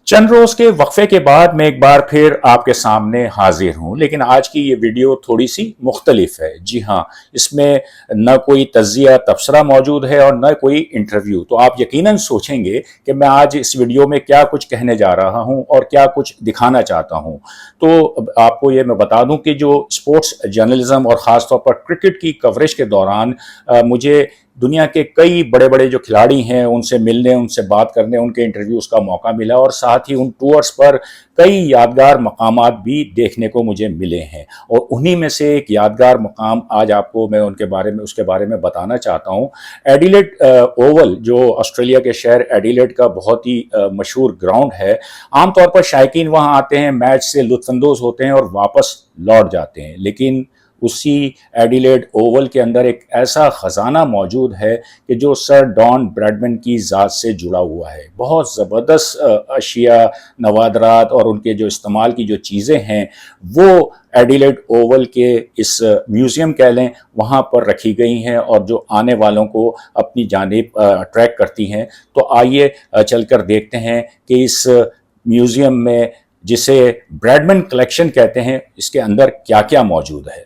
चंद रोज के वक्फे के बाद मैं एक बार फिर आपके सामने हाजिर हूं, लेकिन आज की ये वीडियो थोड़ी सी मुख्तलिफ है। जी हाँ, इसमें न कोई तज्जिया तबसरा मौजूद है और न कोई इंटरव्यू। तो आप यकीनन सोचेंगे कि मैं आज इस वीडियो में क्या कुछ कहने जा रहा हूं और क्या कुछ दिखाना चाहता हूं। तो आपको ये मैं बता दूं कि जो स्पोर्ट्स जर्नलिज्म और ख़ास तौर पर क्रिकेट की कवरेज के दौरान मुझे दुनिया के कई बड़े बड़े जो खिलाड़ी हैं उनसे मिलने, उनसे बात करने, उनके इंटरव्यूज़ का मौका मिला और साथ ही उन टूर्स पर कई यादगार मकामात भी देखने को मुझे मिले हैं। और उन्हीं में से एक यादगार मकाम आज आपको मैं उसके बारे में बताना चाहता हूँ। एडिलेड ओवल, जो ऑस्ट्रेलिया के शहर एडिलेड का बहुत ही मशहूर ग्राउंड है। आमतौर पर शायकीन वहाँ आते हैं, मैच से लुत्फ़अंदोज़ होते हैं और वापस लौट जाते हैं, लेकिन उसी एडिलेड ओवल के अंदर एक ऐसा ख़जाना मौजूद है कि जो सर डॉन ब्रैडमैन की ज़ात से जुड़ा हुआ है। बहुत ज़बरदस्त अशिया, नवादरात और उनके जो इस्तेमाल की जो चीज़ें हैं वो एडिलेड ओवल के इस म्यूज़ियम कह लें वहाँ पर रखी गई हैं और जो आने वालों को अपनी जानिब अट्रैक्ट करती हैं। तो आइए चलकर देखते हैं कि इस म्यूज़ियम में, जिसे ब्रैडमैन कलेक्शन कहते हैं, इसके अंदर क्या क्या मौजूद है।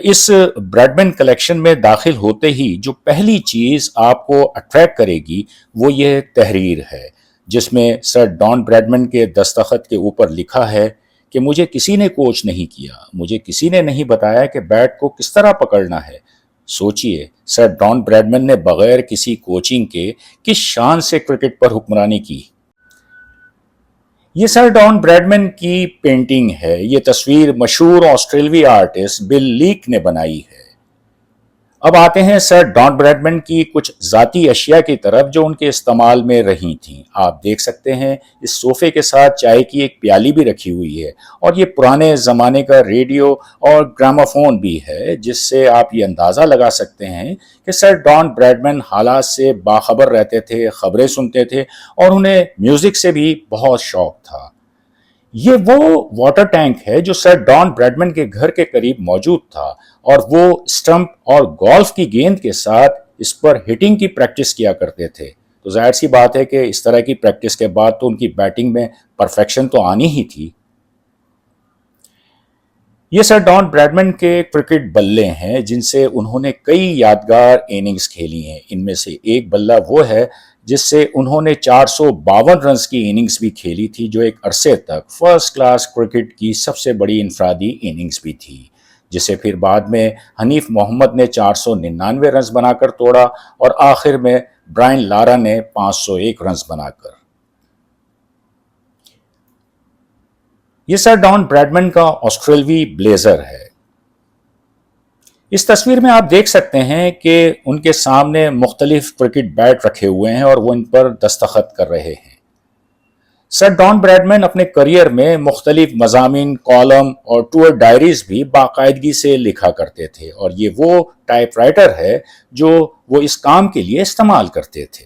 इस ब्रैडमैन कलेक्शन में दाखिल होते ही जो पहली चीज़ आपको अट्रैक्ट करेगी वो ये तहरीर है, जिसमें सर डॉन ब्रैडमैन के दस्तखत के ऊपर लिखा है कि मुझे किसी ने कोच नहीं किया, मुझे किसी ने नहीं बताया कि बैट को किस तरह पकड़ना है। सोचिए, सर डॉन ब्रैडमैन ने बगैर किसी कोचिंग के किस शान से क्रिकेट पर हुक्मरानी की। ये सर डॉन ब्रैडमैन की पेंटिंग है। ये तस्वीर मशहूर ऑस्ट्रेलवी आर्टिस्ट बिल लीक ने बनाई है। अब आते हैं सर डॉन ब्रैडमैन की कुछ ज़ाती अशिया की तरफ जो उनके इस्तेमाल में रही थीं। आप देख सकते हैं इस सोफ़े के साथ चाय की एक प्याली भी रखी हुई है और ये पुराने ज़माने का रेडियो और ग्रामाफोन भी है, जिससे आप ये अंदाज़ा लगा सकते हैं कि सर डॉन ब्रैडमैन हालात से बाखबर रहते थे, ख़बरें सुनते थे और उन्हें म्यूज़िक से भी बहुत शौक़ था। ये वो वाटर टैंक है जो सर डॉन ब्रैडमैन के घर के करीब मौजूद था और वो स्टंप और गोल्फ की गेंद के साथ इस पर हिटिंग की प्रैक्टिस किया करते थे। तो जाहिर सी बात है कि इस तरह की प्रैक्टिस के बाद तो उनकी बैटिंग में परफेक्शन तो आनी ही थी। ये सर डॉन ब्रैडमैन के क्रिकेट बल्ले हैं जिनसे उन्होंने कई यादगार इनिंग्स खेली हैं। इनमें से एक बल्ला वो है जिससे उन्होंने 452 रन्स की इनिंग्स भी खेली थी, जो एक अरसे तक फर्स्ट क्लास क्रिकेट की सबसे बड़ी इनफरादी इनिंग्स भी थी, जिसे फिर बाद में हनीफ मोहम्मद ने 499 रन्स बनाकर तोड़ा और आखिर में ब्रायन लारा ने 501 रन्स बनाकर। ये सर डॉन ब्रैडमैन का ऑस्ट्रेलवी ब्लेजर है। इस तस्वीर में आप देख सकते हैं कि उनके सामने मुख्तलिफ क्रिकेट बैट रखे हुए हैं और वो इन पर दस्तखत कर रहे हैं। सर डॉन ब्रैडमैन अपने करियर में मुख्तलिफ मज़ामीन, कॉलम और टूर डायरीज भी बाकायदगी से लिखा करते थे और ये वो टाइपराइटर है जो वो इस काम के लिए इस्तेमाल करते थे।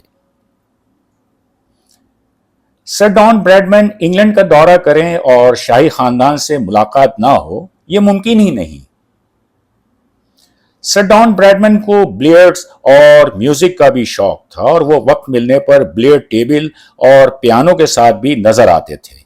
सर डॉन ब्रैडमैन इंग्लैंड का दौरा करें और शाही खानदान से मुलाकात ना हो, ये मुमकिन ही नहीं। सर डॉन ब्रैडमैन को बिलियर्ड्स और म्यूजिक का भी शौक था और वो वक्त मिलने पर बिलियर्ड टेबल और पियानो के साथ भी नजर आते थे।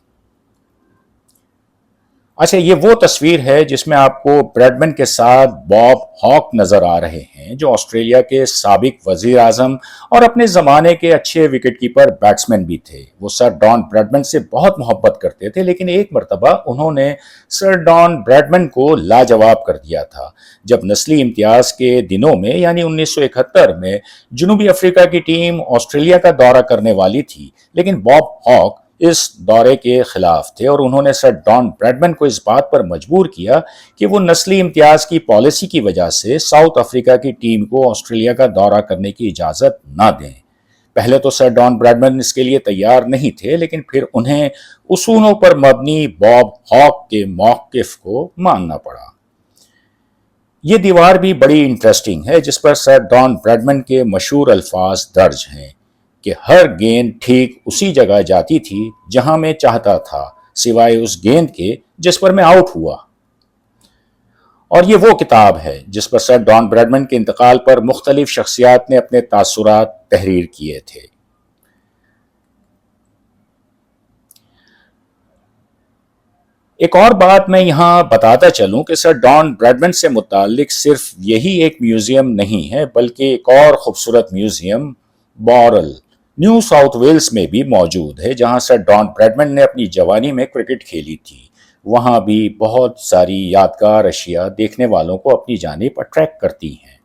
अच्छा, ये वो तस्वीर है जिसमें आपको ब्रैडमैन के साथ बॉब हॉक नजर आ रहे हैं, जो ऑस्ट्रेलिया के साबिक वजीर आजम और अपने ज़माने के अच्छे विकेटकीपर बैट्समैन भी थे। वो सर डॉन ब्रैडमैन से बहुत मोहब्बत करते थे, लेकिन एक मरतबा उन्होंने सर डॉन ब्रैडमैन को लाजवाब कर दिया था जब नस्ली इम्तियाज़ के दिनों में यानी 1971 में जनूबी अफ्रीका की टीम ऑस्ट्रेलिया का दौरा करने वाली थी, लेकिन बॉब हॉक इस दौरे के खिलाफ थे और उन्होंने सर डॉन ब्रैडमैन को इस बात पर मजबूर किया कि वो नस्ली इम्तियाज की पॉलिसी की वजह से साउथ अफ्रीका की टीम को ऑस्ट्रेलिया का दौरा करने की इजाज़त ना दें। पहले तो सर डॉन ब्रैडमैन इसके लिए तैयार नहीं थे, लेकिन फिर उन्हें उसूलों पर मबनी बॉब हॉक के मौक़िफ़ को मानना पड़ा। ये दीवार भी बड़ी इंटरेस्टिंग है जिस पर सर डॉन ब्रैडमैन के मशहूर अल्फाज दर्ज हैं कि हर गेंद ठीक उसी जगह जाती थी जहां मैं चाहता था, सिवाय उस गेंद के जिस पर मैं आउट हुआ। और ये वो किताब है जिस पर सर डॉन ब्रैडमैन के इंतकाल पर मुख्तलिफ शख्सियात ने अपने तासुरात तहरीर किए थे। ایک اور بات میں یہاں بتاتا چلوں کہ سر ڈان براڈمن سے متعلق صرف یہی ایک میوزیم نہیں ہے، بلکہ ایک اور خوبصورت museum Bowral New South Wales میں بھی موجود ہے، جہاں سر ڈان براڈمن نے اپنی جوانی میں کرکٹ کھیلی تھی۔ وہاں بھی بہت ساری یادگار اشیاء دیکھنے والوں کو اپنی جانب اٹریکٹ کرتی ہیں۔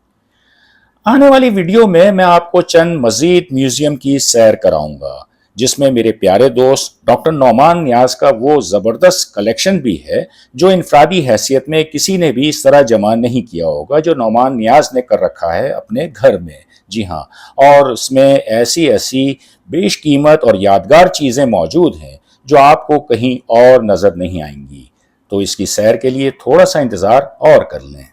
آنے والی ویڈیو میں آپ کو چند مزید میوزیم کی سیر کراؤں گا، جس میں میرے پیارے دوست ڈاکٹر نعمان نیاز کا وہ زبردست کلیکشن بھی ہے جو انفرادی حیثیت میں کسی نے بھی اس طرح جمع نہیں کیا ہوگا جو نعمان نیاز نے کر رکھا ہے اپنے گھر میں۔ جی ہاں، اور اس میں ایسی بیش قیمت اور یادگار چیزیں موجود ہیں جو آپ کو کہیں اور نظر نہیں آئیں گی۔ تو اس کی سیر کے لیے تھوڑا سا انتظار اور کر لیں۔